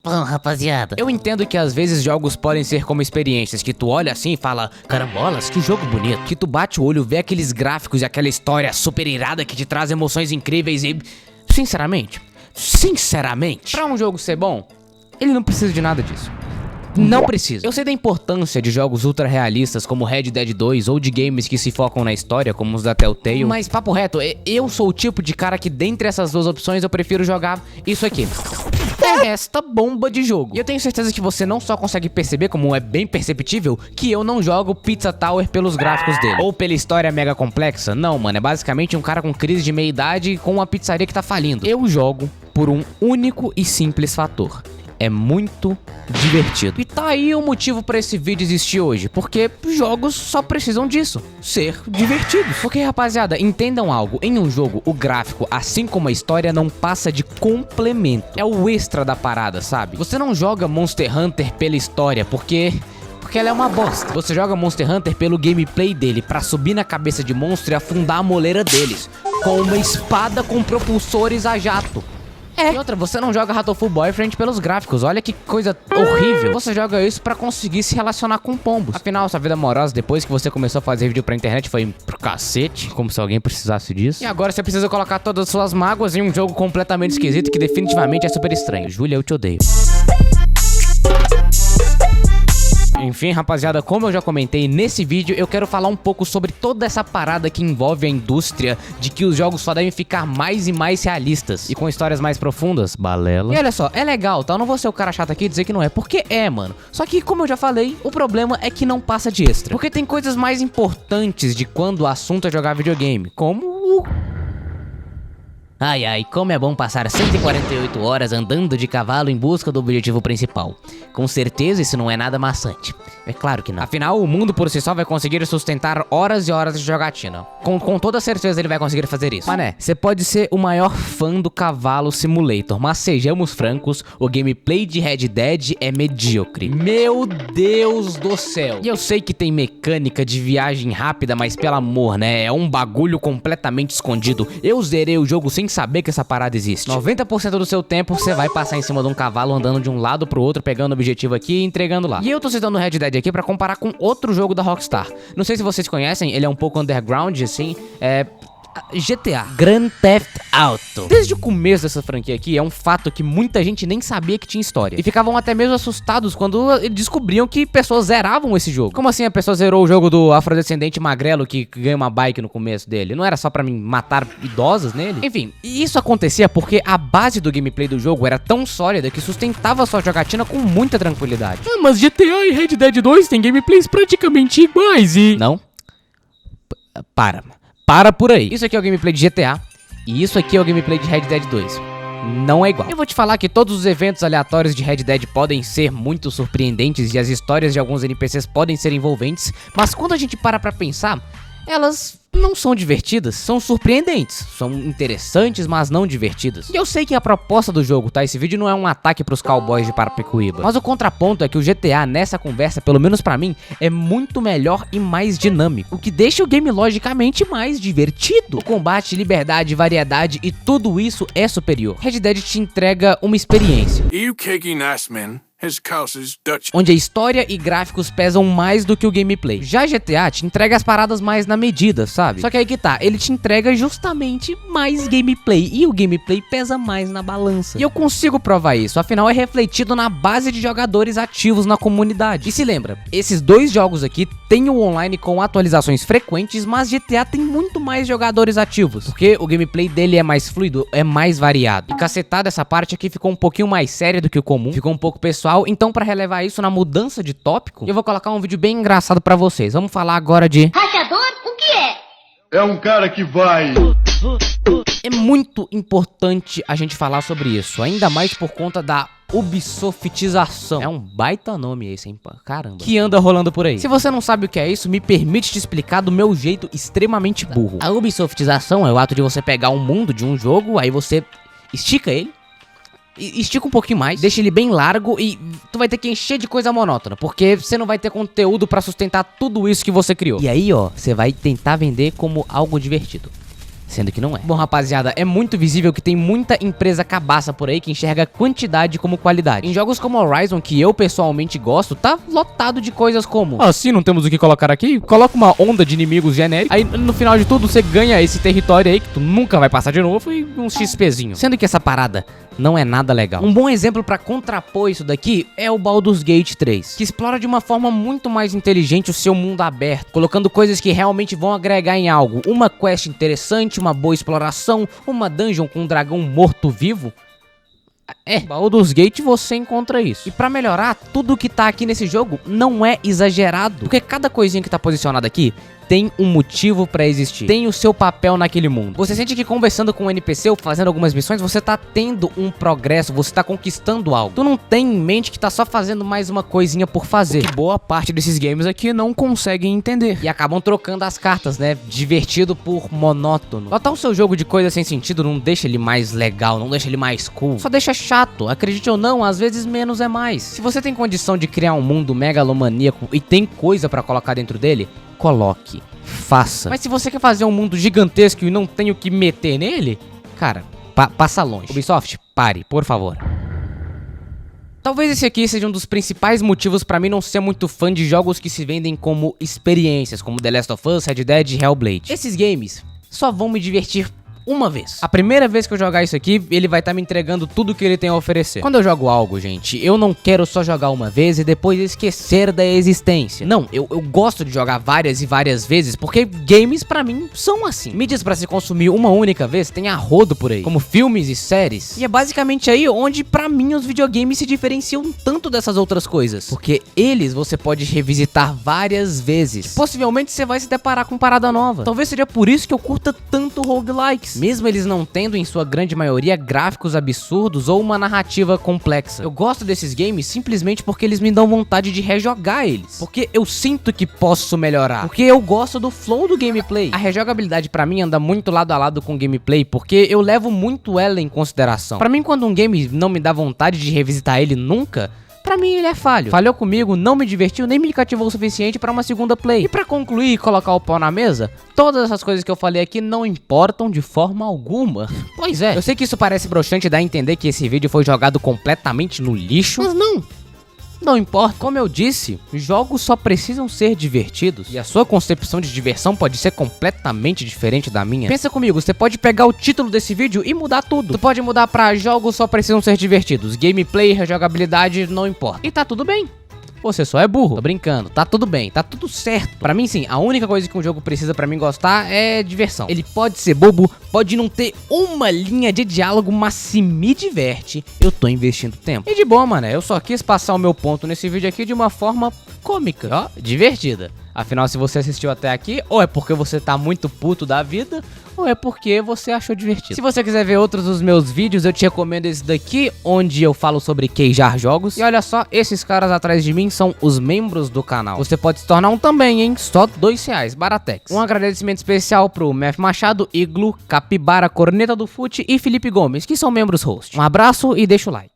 Bom, rapaziada, eu entendo que às vezes jogos podem ser como experiências, que tu olha assim e fala, carambolas, que jogo bonito. Que tu bate o olho, vê aqueles gráficos e aquela história super irada que te traz emoções incríveis e... Sinceramente, pra um jogo ser bom, ele não precisa de nada disso. Não precisa. Eu sei da importância de jogos ultra realistas como Red Dead 2 ou de games que se focam na história como os da Telltale, mas papo reto, eu sou o tipo de cara que dentre essas duas opções eu prefiro jogar isso aqui. É esta bomba de jogo. E eu tenho certeza que você não só consegue perceber, como é bem perceptível, que eu não jogo Pizza Tower pelos gráficos dele ou pela história mega complexa. Não, mano, é basicamente um cara com crise de meia-idade com uma pizzaria que tá falindo. Eu jogo por um único e simples fator. É muito divertido. E tá aí o motivo pra esse vídeo existir hoje, porque jogos só precisam disso, ser divertidos. Porque, rapaziada, entendam algo, em um jogo, o gráfico, assim como a história, não passa de complemento. É o extra da parada, sabe? Você não joga Monster Hunter pela história, porque ela é uma bosta. Você joga Monster Hunter pelo gameplay dele, pra subir na cabeça de monstro e afundar a moleira deles, com uma espada com propulsores a jato. E outra, você não joga Hatoful Boyfriend pelos gráficos, olha que coisa horrível. Você joga isso pra conseguir se relacionar com pombos. Afinal, sua vida amorosa, depois que você começou a fazer vídeo pra internet, foi pro cacete, como se alguém precisasse disso. E agora você precisa colocar todas as suas mágoas em um jogo completamente esquisito que definitivamente é super estranho. Júlia, eu te odeio. Enfim, rapaziada, como eu já comentei nesse vídeo, eu quero falar um pouco sobre toda essa parada que envolve a indústria de que os jogos só devem ficar mais e mais realistas e com histórias mais profundas, balela. E olha só, é legal, tá? Eu não vou ser o cara chato aqui e dizer que não é, porque é, mano. Só que, como eu já falei, o problema é que não passa de extra. Porque tem coisas mais importantes de quando o assunto é jogar videogame, como o... Ai, ai, como é bom passar 148 horas andando de cavalo em busca do objetivo principal. Com certeza isso não é nada maçante. É claro que não. Afinal, o mundo por si só vai conseguir sustentar horas e horas de jogatina. Com toda certeza ele vai conseguir fazer isso. Mané, você pode ser o maior fã do Cavalo Simulator, mas sejamos francos, o gameplay de Red Dead é medíocre. Meu Deus do céu. E eu sei que tem mecânica de viagem rápida, mas pelo amor, né? É um bagulho completamente escondido. Eu zerei o jogo sem saber que essa parada existe. 90% do seu tempo você vai passar em cima de um cavalo andando de um lado pro outro, pegando o objetivo aqui e entregando lá. E eu tô citando o Red Dead aqui pra comparar com outro jogo da Rockstar. Não sei se vocês conhecem, ele é um pouco underground, assim, GTA, Grand Theft Auto. Desde o começo dessa franquia aqui, é um fato que muita gente nem sabia que tinha história. E ficavam até mesmo assustados quando descobriam que pessoas zeravam esse jogo. Como assim a pessoa zerou o jogo do afrodescendente magrelo que ganha uma bike no começo dele? Não era só pra mim matar idosas nele? Enfim, e isso acontecia porque a base do gameplay do jogo era tão sólida que sustentava sua jogatina com muita tranquilidade. Ah, mas GTA e Red Dead 2 tem gameplays praticamente iguais e... Não? Para por aí. Isso aqui é o gameplay de GTA e isso aqui é o gameplay de Red Dead 2. Não é igual. Eu vou te falar que todos os eventos aleatórios de Red Dead podem ser muito surpreendentes e as histórias de alguns NPCs podem ser envolventes, mas quando a gente para pra pensar, elas não são divertidas, são surpreendentes, são interessantes, mas não divertidas. E eu sei que a proposta do jogo, tá? Esse vídeo não é um ataque pros cowboys de Parapecuíba, mas o contraponto é que o GTA nessa conversa, pelo menos pra mim, é muito melhor e mais dinâmico, o que deixa o game logicamente mais divertido. O combate, liberdade, variedade e tudo isso é superior. Red Dead te entrega uma experiência onde a história e gráficos pesam mais do que o gameplay. Já GTA te entrega as paradas mais na medida, sabe? Só que aí que tá, ele te entrega justamente mais gameplay e o gameplay pesa mais na balança. E eu consigo provar isso, afinal é refletido na base de jogadores ativos na comunidade. E se lembra, esses dois jogos aqui têm o online com atualizações frequentes, mas GTA tem muito mais jogadores ativos, porque o gameplay dele é mais fluido, é mais variado. E cacetada, essa parte aqui ficou um pouquinho mais séria do que o comum, ficou um pouco pessoal. Então, pra relevar isso na mudança de tópico, eu vou colocar um vídeo bem engraçado pra vocês. Vamos falar agora de... Rachador? O que é? É um cara que vai... É muito importante a gente falar sobre isso, ainda mais por conta da Ubisoftização. É um baita nome esse, hein? Caramba. Que anda rolando por aí. Se você não sabe o que é isso, me permite te explicar do meu jeito extremamente burro. A Ubisoftização é o ato de você pegar um mundo de um jogo, aí você estica ele, estica um pouquinho mais, deixa ele bem largo e tu vai ter que encher de coisa monótona, porque você não vai ter conteúdo pra sustentar tudo isso que você criou. E aí, ó, você vai tentar vender como algo divertido. sendo que não é. Bom, rapaziada, é muito visível que tem muita empresa cabaça por aí que enxerga quantidade como qualidade. Em jogos como Horizon, que eu pessoalmente gosto, tá lotado de coisas como: assim, não temos o que colocar aqui? Coloca uma onda de inimigos genéricos. Aí, no final de tudo, você ganha esse território aí que tu nunca vai passar de novo e um XPzinho. Sendo que essa parada não é nada legal. Um bom exemplo pra contrapor isso daqui é o Baldur's Gate 3, que explora de uma forma muito mais inteligente o seu mundo aberto, colocando coisas que realmente vão agregar em algo. Uma quest interessante, uma boa exploração, uma dungeon com um dragão morto-vivo. Baldur's Gate você encontra isso. E pra melhorar, tudo que tá aqui nesse jogo não é exagerado, porque cada coisinha que tá posicionada aqui tem um motivo pra existir, tem o seu papel naquele mundo. Você sente que conversando com um NPC ou fazendo algumas missões, você tá tendo um progresso, você tá conquistando algo. Tu não tem em mente que tá só fazendo mais uma coisinha por fazer. Que boa parte desses games aqui não conseguem entender. E acabam trocando as cartas, né? Divertido por monótono. Botar o seu jogo de coisa sem sentido não deixa ele mais legal, não deixa ele mais cool. Só deixa chato. Acredite ou não, às vezes menos é mais. Se você tem condição de criar um mundo megalomaníaco e tem coisa pra colocar dentro dele, coloque, faça. Mas se você quer fazer um mundo gigantesco e não tem o que meter nele, cara, passa longe. Ubisoft, pare, por favor. Talvez esse aqui seja um dos principais motivos pra mim não ser muito fã de jogos que se vendem como experiências, como The Last of Us, Red Dead e Hellblade. Esses games só vão me divertir uma vez. A primeira vez que eu jogar isso aqui, ele vai estar me entregando tudo que ele tem a oferecer. Quando eu jogo algo, gente, eu não quero só jogar uma vez e depois esquecer da existência. Não, eu gosto de jogar várias e várias vezes, porque games pra mim são assim. Mídias pra se consumir uma única vez tem a rodo por aí, como filmes e séries. E é basicamente aí onde pra mim os videogames se diferenciam tanto dessas outras coisas, porque eles você pode revisitar várias vezes. Possivelmente você vai se deparar com parada nova. Talvez seja por isso que eu curta tanto roguelikes, mesmo eles não tendo em sua grande maioria gráficos absurdos ou uma narrativa complexa. Eu gosto desses games simplesmente porque eles me dão vontade de rejogar eles, porque eu sinto que posso melhorar, porque eu gosto do flow do gameplay. A rejogabilidade pra mim anda muito lado a lado com o gameplay, porque eu levo muito ela em consideração. Pra mim, quando um game não me dá vontade de revisitar ele nunca, pra mim ele é falho. Falhou comigo, não me divertiu, nem me cativou o suficiente pra uma segunda play. E pra concluir e colocar o pau na mesa, todas essas coisas que eu falei aqui não importam de forma alguma. Pois é, eu sei que isso parece broxante e dá a entender que esse vídeo foi jogado completamente no lixo, mas não importa. Como eu disse, jogos só precisam ser divertidos. E a sua concepção de diversão pode ser completamente diferente da minha. Pensa comigo, você pode pegar o título desse vídeo e mudar tudo. Tu pode mudar pra jogos só precisam ser divertidos. Gameplay, rejogabilidade, não importa. E tá tudo bem. Você só é burro. Tô brincando, tá tudo bem, tá tudo certo. Pra mim, sim, a única coisa que um jogo precisa pra mim gostar é diversão. Ele pode ser bobo, pode não ter uma linha de diálogo, mas se me diverte, eu tô investindo tempo. E de boa, mano, eu só quis passar o meu ponto nesse vídeo aqui de uma forma cômica, ó, divertida. Afinal, se você assistiu até aqui, ou é porque você tá muito puto da vida, ou é porque você achou divertido. Se você quiser ver outros dos meus vídeos, eu te recomendo esse daqui, onde eu falo sobre queijar jogos. E olha só, esses caras atrás de mim são os membros do canal. Você pode se tornar um também, hein? Só R$2, Baratex. Um agradecimento especial pro Mef Machado, Iglu, Capibara, Corneta do Fute e Felipe Gomes, que são membros host. Um abraço e deixa o like.